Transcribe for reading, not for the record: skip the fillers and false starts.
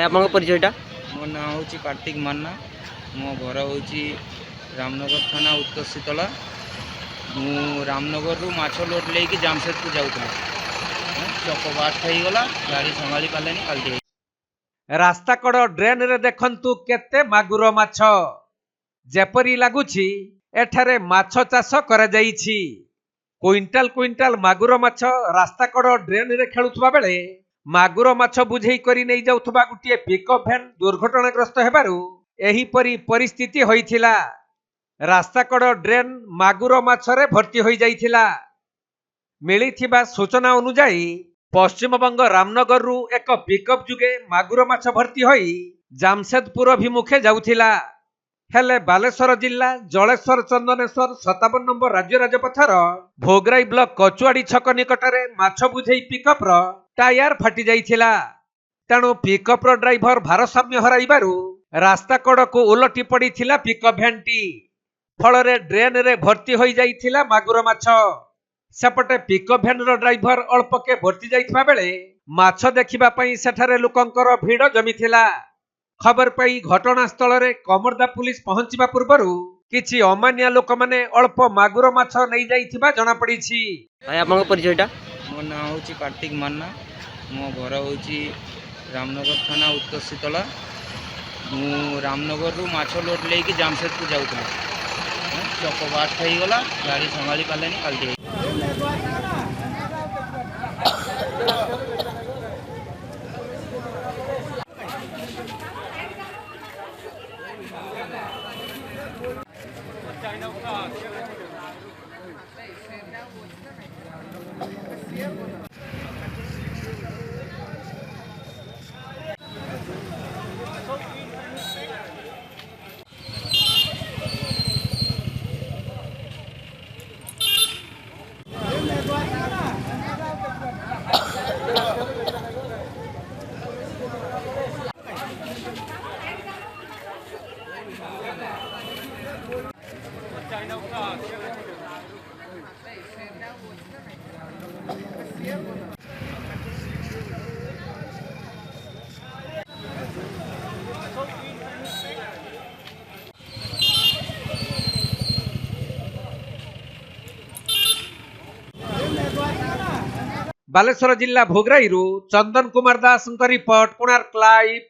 आपन परिचयटा मो ना हूँ कार्तिक मान्ना। मो घर हूँ रामनगर थाना उत्तर शीतला। मु रामनगर रु माछ लोड लेके जामशेदपुर जाऊला। चक बास्ट हो गला गाड़ी संभाली पारे पलटी। रास्ता कड़ ड्रेन रे देखंतु केते मागुर माछ जेपरी लागुछि एठारे माछ चाष करा जाईछि। क्विंटाल क्विंटाल मागुर माछ रास्ता कड़ ड्रेन रे खेलुथबा बेले मागुर माछ बुझेई करी नै जाउथबा गुटिए पिकअप भैन दुर्घटनाग्रस्त हेबारु एही परी परिस्थिति होइथिला। रास्ता कड़ ड्रेन मागुर माछरे भर्ती होई जाइथिला। मिलिथिबा सूचना अनुसार पश्चिमबंग रामनगर रु एक पिकअप जुगे मागुर माछ भर्ती होई जामशेदपुर अभिमुखे जाउथिला। हेले बालेश्वर जिल्ला जलेश्वर चंदनेश्वर 57 नंबर राज्य राजपथर भोगराई ब्लॉक कचुआड़ी छक निकटरे माछ बुझेई पिकअप रो टायर फाटी जाइथिला। तेणु पिकअप रो ड्राइवर भारसाम्य हराइबारु रास्ता कड़कू उलटी पड़ीथिला पिकअप भ्यानटी। फलरे ड्रेन रे भर्ती होई जाइथिला मागुर माछ। सेपटे पिकअप भ्यान रो ड्राइवर अल्पके भर्ती जाइथिबा बेले माछ देखिबा पई सेठारे लोकंकर भीड़ जमिथिला। खबर पाई घटनास्थल रे कमरदा पुलिस पहुंचीबा पूर्वरु किछि अमानिया लोक माने अल्प मागुर माछ नै जाइथिबा जणा पड़ीछि। भाई आपन परिचयटा मो ना हूँ कार्तिक मान्ना। मो घर हूँ रामनगर थाना उत्तर शीतला। मु रामनगर रु माछ लोड लेके जामशेदपुर जाऊला। चक बास्ट हो गला गाड़ी संभाली पारे पलटी। बालेश्वर जिल्ला भोगराई रु चंदन कुमार दास रिपोर्ट कोणार्क लाइव।